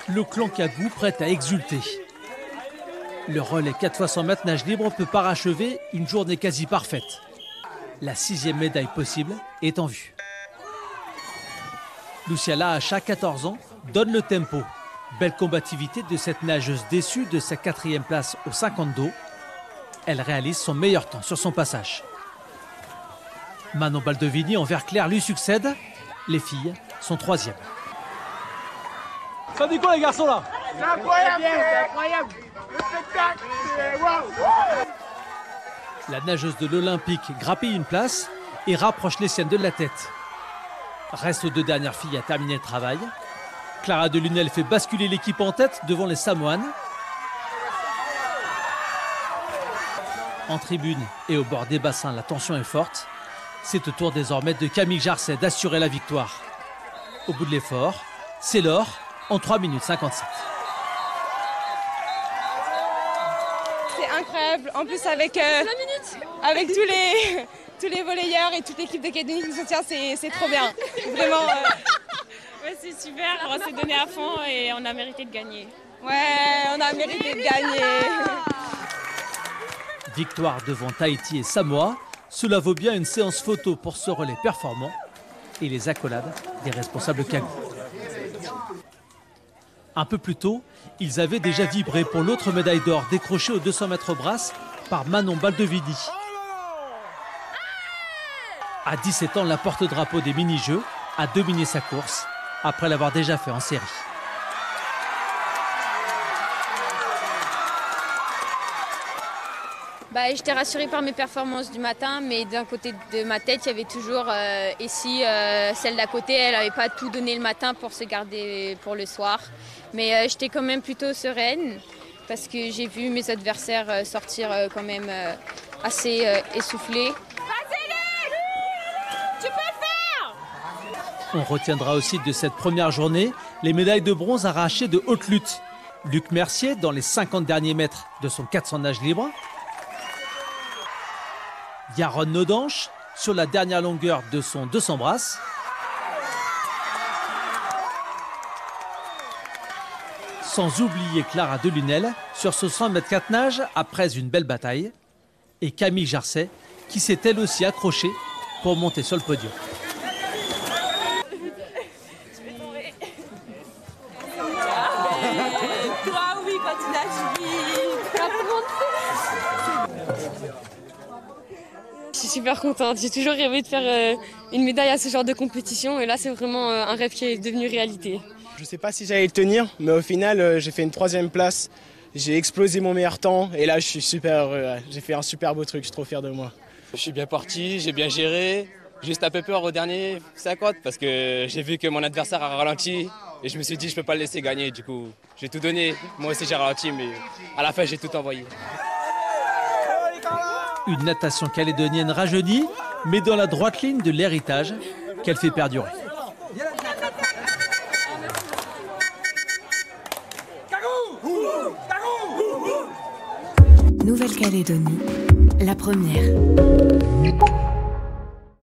Le clan Kagou prête à exulter. Le relais 4 x 100 mètres nage libre peut parachever une journée quasi parfaite. La 6e médaille possible est en vue. Lucia Lahacha, 14 ans, donne le tempo. Belle combativité de cette nageuse déçue de sa 4e place au 50 dos. Elle réalise son meilleur temps sur son passage. Manon Baldovini en vert clair lui succède. Les filles sont 3e. Ça dit quoi les garçons là? C'est incroyable, c'est incroyable. Le spectacle, c'est waouh. La nageuse de l'Olympique grappille une place et rapproche les siennes de la tête. Restent aux 2 dernières filles à terminer le travail. Clara Delunel fait basculer l'équipe en tête devant les Samoanes. En tribune et au bord des bassins, la tension est forte. C'est au tour désormais de Camille Jarcet d'assurer la victoire. Au bout de l'effort, c'est l'or en 3 minutes 57. C'est incroyable. En plus avec tous les volleyeurs et toute l'équipe de Calédonie qui nous soutient, c'est trop bien. Vraiment. Ouais, c'est super. On s'est donné à fond et on a mérité de gagner. Ouais, on a mérité de gagner. Victoire devant Tahiti et Samoa. Cela vaut bien une séance photo pour ce relais performant et les accolades des responsables Kagou. Un peu plus tôt, ils avaient déjà vibré pour l'autre médaille d'or décrochée aux 200 mètres brasse par Manon Baldovini. À 17 ans, la porte-drapeau des mini-jeux a dominé sa course après l'avoir déjà fait en série. J'étais rassurée par mes performances du matin, mais d'un côté de ma tête, il y avait toujours et si celle d'à côté, elle n'avait pas tout donné le matin pour se garder pour le soir. Mais j'étais quand même plutôt sereine parce que j'ai vu mes adversaires sortir quand même assez essoufflés. Tu peux le faire! On retiendra aussi de cette première journée les médailles de bronze arrachées de haute lutte. Luc Mercier dans les 50 derniers mètres de son 400 nage libre. Yaron Nodanche sur la dernière longueur de son 200 brasse. Sans oublier Clara Delunel sur ce 100 mètres 4 nage après une belle bataille. Et Camille Jarcet qui s'est elle aussi accrochée pour monter sur le podium. Toi, oui, quand tu nages vite. Je suis super contente. J'ai toujours rêvé de faire une médaille à ce genre de compétition et là c'est vraiment un rêve qui est devenu réalité. Je ne sais pas si j'allais le tenir, mais au final j'ai fait une 3e place. J'ai explosé mon meilleur temps et là je suis super heureux. J'ai fait un super beau truc, je suis trop fier de moi. Je suis bien parti, j'ai bien géré. Juste un peu peur au dernier 50 parce que j'ai vu que mon adversaire a ralenti et je me suis dit je ne peux pas le laisser gagner. Du coup, j'ai tout donné. Moi aussi j'ai ralenti, mais à la fin j'ai tout envoyé. Une natation calédonienne rajeunie, mais dans la droite ligne de l'héritage qu'elle fait perdurer. Nouvelle-Calédonie, la première.